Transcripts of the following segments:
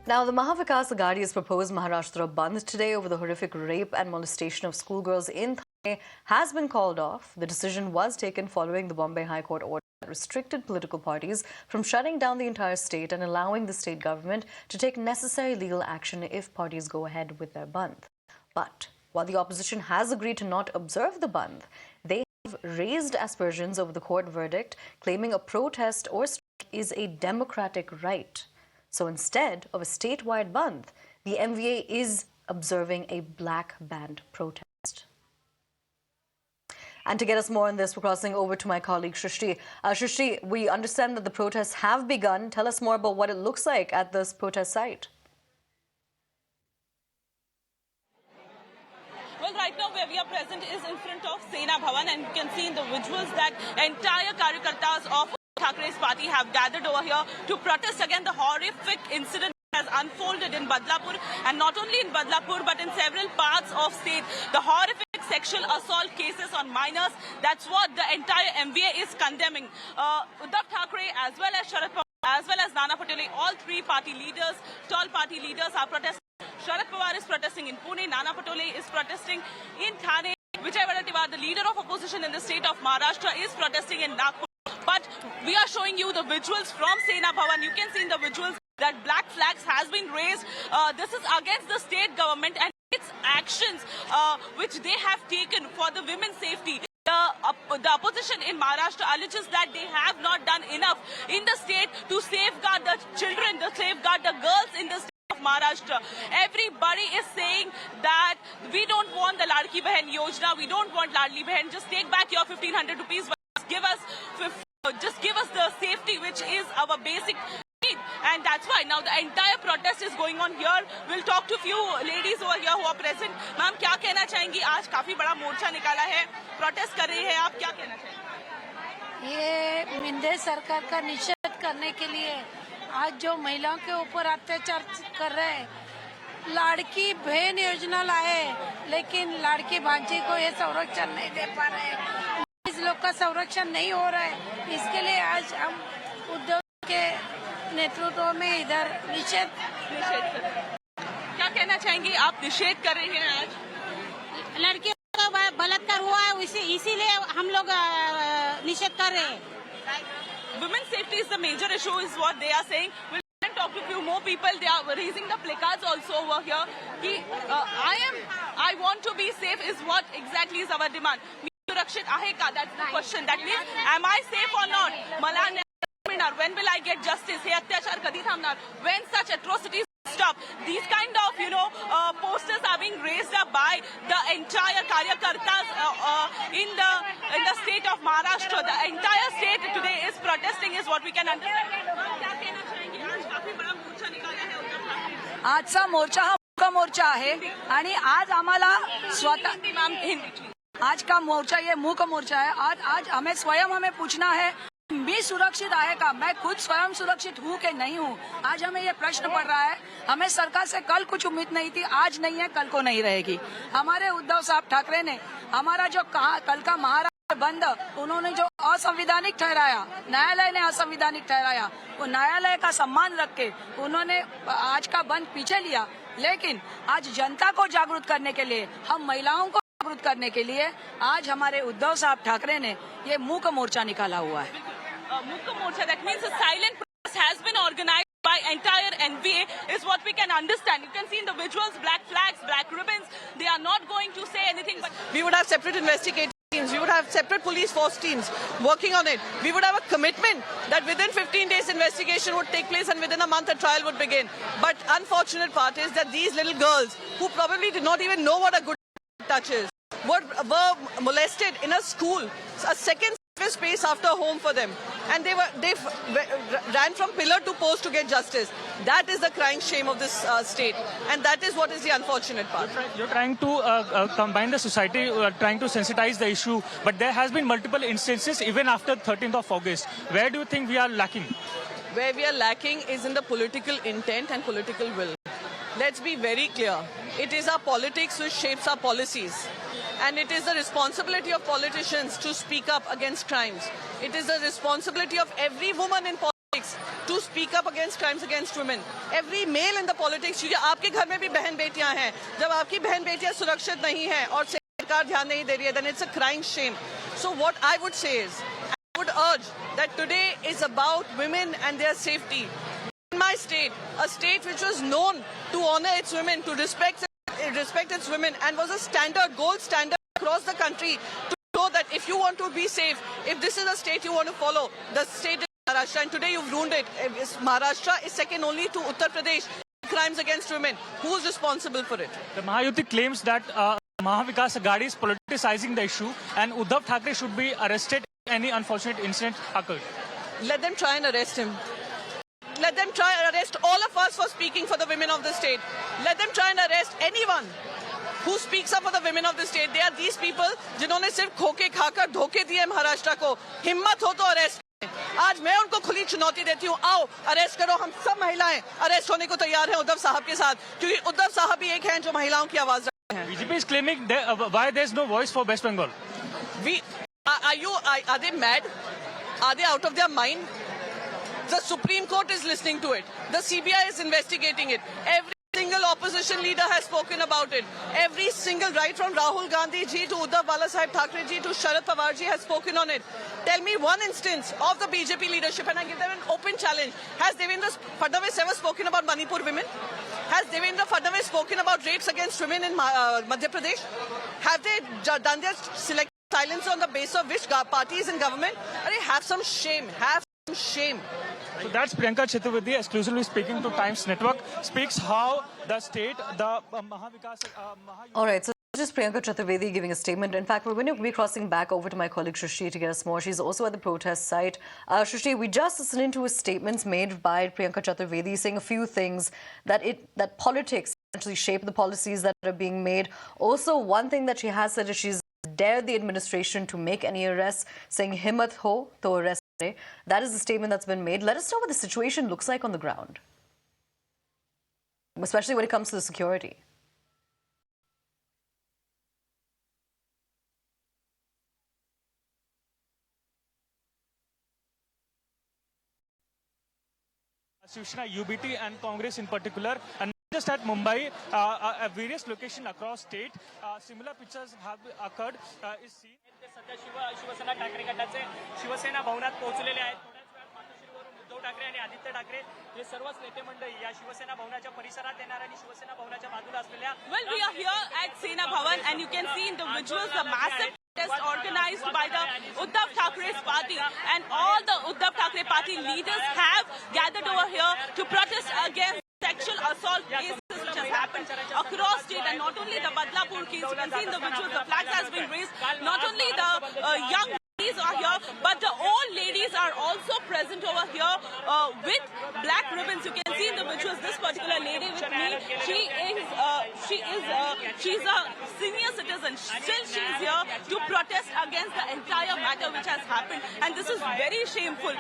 Now, the Mahavikas Aghadi's proposed Maharashtra Bandh today over the horrific rape and molestation of schoolgirls in Thane has been called off. The decision was taken following the Bombay High Court order that restricted political parties from shutting down the entire state and allowing the state government to take necessary legal action if parties go ahead with their bandh. But while the opposition has agreed to not observe the bandh, they have raised aspersions over the court verdict, claiming a protest or strike is a democratic right. So instead of a statewide bandh, the MVA is observing a black band protest. And to get us more on this, we're crossing over to my colleague Shrishti. Shrishti, we understand that the protests have begun. Tell us more about what it looks like at this protest site. Well, right now where we are present is in front of Sena Bhavan, and you can see in the visuals that entire Karyakartas of Thackeray's party have gathered over here to protest against the horrific incident that has unfolded in Badlapur, and not only in Badlapur but in several parts of state. The horrific sexual assault cases on minors, that's what the entire MVA is condemning. Uddhav Thackeray as well as Sharad Pawar as well as Nana Patole, all three party leaders, tall party leaders are protesting. Sharad Pawar is protesting in Pune, Nana Patole is protesting in Thane, Vijay Wadatiwar, the leader of opposition in the state of Maharashtra, is protesting in Nagpur. But we are showing you the visuals from Sena Bhavan. You can see in the visuals that black flags has been raised. This is against the state government and its actions which they have taken for the women's safety. The opposition in Maharashtra alleges that they have not done enough in the state to safeguard the children, to safeguard the girls in the state of Maharashtra. Everybody is saying that we don't want the Ladki Behan Yojana, we don't want Ladli Behan, just take back your 1500 rupees, just give us the safety which is our basic need. And that's why now the entire protest is going on here. We'll talk to few ladies over here who are present. Ma'am, क्या कहना चाहेंगी? आज काफी बड़ा मोर्चा निकाला है, protest कर रही है, आप क्या कहना चाहेंगी? ये मिंदे सरकार का निषेध करने के लिए आज जो महिलाओं के ऊपर अत्याचार कर रहे हैं, लाड़की बहन योजना लाए, लेकिन लाड़की भांजी को ये संरक्षण नहीं दे पा रहे हैं। इस लोग का संरक्षण नहीं हो रहा है, इसके लिए आज हम उद्योग के नेतृत्व में इधर निषेध क्या कहना चाहेंगे? आप निषेध कर रहे हैं आज? लड़कियों का बलात्कार हुआ है, इसीलिए हम लोग निषेध कर रहे हैं। Women's safety is the major issue, is what they are saying. We'll talk to a few more people. They are raising the placards also over here. I want to be safe is what exactly is our demand. Surakshit ahe ka? That's the question. That means, am I safe or not? When will I get justice? Hey, atyachar kadi thamnar? When such atrocities stop? These kind of, posters are being raised up by the entire Karyakartas in the state of Maharashtra. The entire state today is protesting, is what we can understand. क्या कहना चाहेंगे? आज काफी बड़ा मोर्चा निकाला है उद्धव ठाकरे। आजचा मोर्चा हा मूक मोर्चा आहे आणि आज आम्हाला आज का मोर्चा ये मूक मोर्चा है। आज हमें पूछना है, मैं सुरक्षित आहे का? मैं खुद स्वयं सुरक्षित हूँ कि नहीं हूँ? आज हमें ये प्रश्न पड़ रहा है। हमें सरकार से कल कुछ उम्मीद नहीं थी, आज नहीं है, कल को नहीं रहेगी। हमारे उद्धव साहब ठाकरे ने हमारा जो कहा कल का महाराष्ट्र बंद, उन्होंने जो असंवैधानिक ठहराया, न्यायालय ने असंवैधानिक ठहराया, वो न्यायालय का सम्मान रख के उन्होंने आज का बंद पीछे लिया। लेकिन आज जनता को जागरूक करने के लिए, हम महिलाओं को जागरूक करने के लिए आज हमारे उद्धव साहब ठाकरे ने ये मूक मोर्चा निकाला हुआ है। Mukha Morcha, that means a silent protest has been organized by entire NVA, is what we can understand. You can see in the visuals, black flags, black ribbons. They are not going to say anything. But we would have separate investigative teams. We would have separate police force teams working on it. We would have a commitment that within 15 days investigation would take place and within a month a trial would begin. But unfortunate part is that these little girls, who probably did not even know what a good touch is, were molested in a school, a second space after home for them, and they ran from pillar to post to get justice. That is the crying shame of this state, and that is what is the unfortunate part. You're trying to combine the society, trying to sensitize the issue, but there has been multiple instances even after 13th of August. Where do you think we are lacking? Where we are lacking is in the political intent and political will. Let's be very clear. It is our politics which shapes our policies. And it is the responsibility of politicians to speak up against crimes. It is the responsibility of every woman in politics to speak up against crimes against women. Every male in the politics, आपके घर में भी बहन बेटियां हैं, जब आपकी बहन बेटियां सुरक्षित नहीं हैं और सरकार ध्यान नहीं दे रही है, then it's a crying shame. So what I would say is, I would urge that today is about women and their safety. In my state, a state which was known to honor its women, to respect its women, and was a standard, gold standard across the country to show that if you want to be safe, if this is a state you want to follow, the state is Maharashtra, and today you've ruined it. Maharashtra is second only to Uttar Pradesh. Crimes against women. Who is responsible for it? The Mahayuti claims that Mahavikas Aghadi is politicizing the issue and Uddhav Thackeray should be arrested if any unfortunate incident occurred. Let them try and arrest him. Let them try and arrest all of us for speaking for the women of the state. Let them try and arrest anyone who speaks up for the women of the state. They are these people जिन्होंने सिर्फ खोके खाकर धोखे दिए महाराष्ट्र को. हिम्मत हो तो अरेस्ट. आज मैं उनको खुली चुनौती देती हूँ, आओ अरेस्ट करो. हम सब महिलाएं अरेस्ट होने को तैयार हैं उद्धव साहब के साथ, क्योंकि उद्धव साहब भी एक हैं जो महिलाओं की आवाज रखते हैं. BJP is claiming why there is no voice for West Bengal. Are they mad? Are they out of their mind? The Supreme Court is listening to it. The CBI is investigating it. Every single opposition leader has spoken about it. Every single, right from Rahul Gandhi ji to Uddhav Balasaheb Thackeray ji to Sharad Pawar ji has spoken on it. Tell me one instance of the BJP leadership, and I give them an open challenge. Has Devendra Fadnavis ever spoken about Manipur women? Has Devendra Fadnavis spoken about rapes against women in Madhya Pradesh? Have they done their selective silence on the basis of which party is in government? Have some shame. Have some shame. So that's Priyanka Chaturvedi exclusively speaking to Times Network, speaks how the state, the Mahavikas... All right, so just Priyanka Chaturvedi giving a statement. In fact, we're going to be crossing back over to my colleague Shrishti to get us more. She's also at the protest site. Shrishti, we just listened to statements made by Priyanka Chaturvedi saying a few things, that politics essentially shape the policies that are being made. Also, one thing that she has said is she's dared the administration to make any arrests, saying himmat ho to arrest. That is the statement that's been made. Let us know what the situation looks like on the ground, especially when it comes to the security. Shiv Sena, UBT and Congress in particular, and not just at Mumbai, at various locations across state, similar pictures have occurred. Is seen. सध्या शिवसेना ठाकरे गटाचे शिवसेना भवनात पोहोचलेले आहेत. थोड्याच वेळात मातोश्रीवरून उद्धव ठाकरे आणि आदित्य ठाकरे हे सर्वच नेते मंडळी या शिवसेना भवनाच्या परिसरात येणार आणि शिवसेना भवनाच्या बाजूला असलेल्या Well, we are here at Sena Bhavan and you can see in the visuals the massive protest organized by the Uddhav Thackeray's party, and all the Uddhav Thackeray party leaders have gathered over here to protest against sexual assault cases which has happened across state, and not only the Badlapur case. You can see in the visuals the flags has been raised. Not only the young ladies are here, but the old ladies are also present over here with black ribbons. You can see in the visuals this particular lady with me. She's a senior citizen. Still she is here to protest against the entire matter which has happened, and this is very shameful.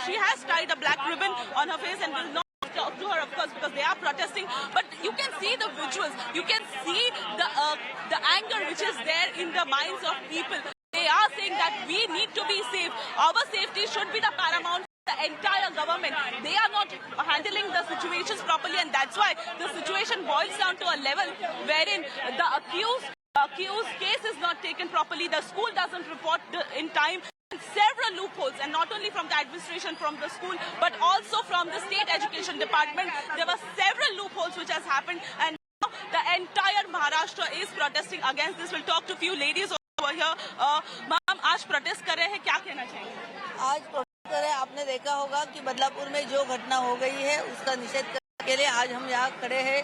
She has tied a black ribbon on her face and will not talk to her, of course, because they are protesting. But you can see the visuals. You can see the anger which is there in the minds of people. They are saying that we need to be safe. Our safety should be the paramount. The entire government, they are not handling the situations properly, and that's why the situation boils down to a level wherein the accused case is not taken properly. The school doesn't report in time. Several loopholes, and not only from the administration, from the school, but also from the state education department. There were several loopholes which has happened, and now the entire Maharashtra is protesting against this. We'll talk to few ladies over here. Ma'am, आज protest कर रहे हैं, क्या कहना चाहेंगे? आज protest कर रहे हैं. आपने देखा होगा कि बदलापुर में जो घटना हो गई है उसका निषेध करने के लिए आज हम यहाँ खड़े हैं.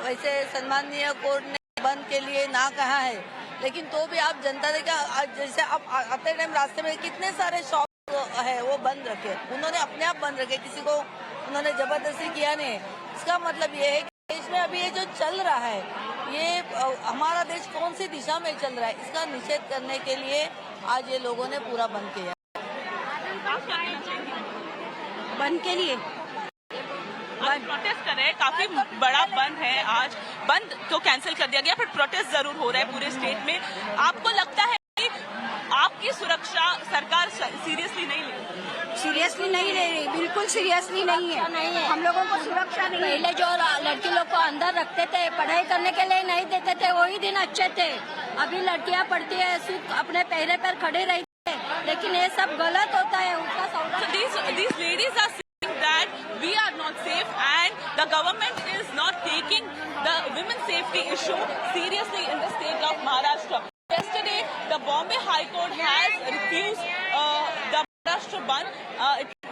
वैसे सम्माननीय कोर्ट ने बंद के लिए ना कहा है, लेकिन तो भी आप जनता देखा, जैसे आप आते टाइम रास्ते में कितने सारे शॉप है वो बंद रखे. उन्होंने अपने आप बंद रखे, किसी को उन्होंने जबरदस्ती किया नहीं. इसका मतलब ये है कि देश में अभी ये जो चल रहा है, ये हमारा देश कौन सी दिशा में चल रहा है, इसका निषेध करने के लिए आज ये लोगों ने पूरा बंद किया. बंद के लिए प्रोटेस्ट कर रहे हैं, काफी बड़ा बंद है. आज बंद तो कैंसिल कर दिया गया, पर प्रोटेस्ट जरूर हो रहा है पूरे स्टेट में. आपको लगता है कि आपकी सुरक्षा सरकार सीरियसली नहीं ले? सीरियसली नहीं ले रही, बिल्कुल सीरियसली नहीं है। हम लोगों को सुरक्षा नहीं। पहले जो लड़की लोग को अंदर रखते थे, पढ़ाई करने के लिए नहीं देते थे, वही दिन अच्छे थे। अभी लड़कियां पढ़ती है, सिर्फ अपने पैरे पर खड़े रहती है, लेकिन ये सब गलत होता है। उसका So these ladies are saying that we are not safe and the government is not taking the women's safety issue seriously in the state of Maharashtra. Yesterday, the Bombay High Court has refused the Maharashtra Bandh.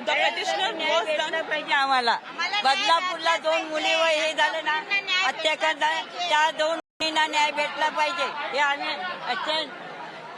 The petitioner was done. आम्हाला बदलापूरला 2 मुली हे झालं ना, अत्याचार झाला, त्या 2 मुलींना न्याय भेटला पाहिजे हे आम्ही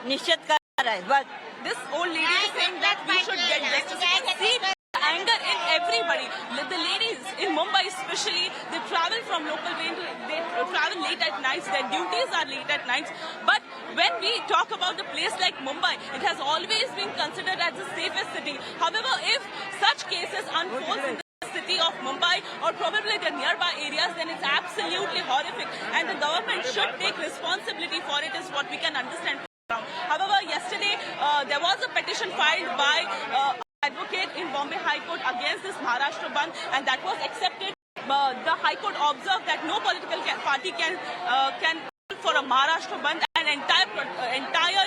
निश्चित करणार आहे. बस This old lady is saying that we should get justice. See the anger in everybody. The ladies in Mumbai especially, they travel from local train, they travel late at nights, their duties are late at nights. But when we talk about a place like Mumbai, it has always been considered as the safest city. However, if such cases unfold in the city of Mumbai or probably the nearby areas, then it's absolutely horrific. And the government should take responsibility for it is what we can understand. However, yesterday there was a petition filed by advocate in Bombay High Court against this Maharashtra Bandh, and that was accepted. The High Court observed that no political party can call for a Maharashtra Bandh, and entire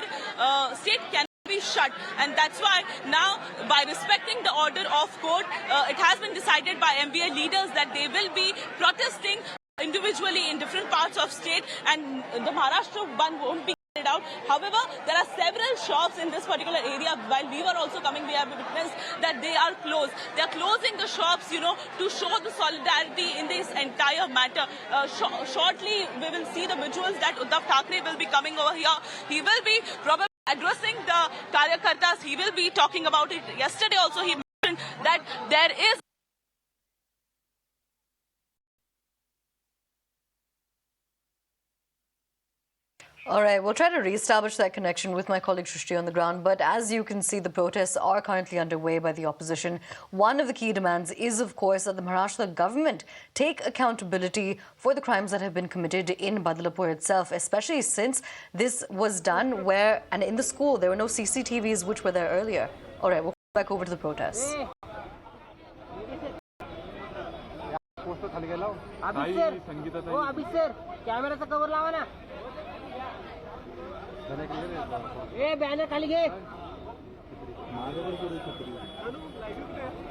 state can be shut. And that's why now, by respecting the order of court, it has been decided by MBA leaders that they will be protesting individually in different parts of state, and the Maharashtra Bandh won't be carried out. However, there are several shops in this particular area. While we were also coming, we have witnessed that they are closed. They are closing the shops, to show the solidarity in this entire matter. Shortly, we will see the visuals that Uddhav Thackeray will be coming over here. He will be probably addressing the Karyakartas. He will be talking about it. Yesterday also he mentioned that there is All right, we'll try to reestablish that connection with my colleague Shrishti on the ground. But as you can see, the protests are currently underway by the opposition. One of the key demands is, of course, that the Maharashtra government take accountability for the crimes that have been committed in Badlapur itself, especially since this was done where, and in the school, there were no CCTVs which were there earlier. All right, we'll go back over to the protests. कॅमेराचा cover लावा ना. Banner खाली घे.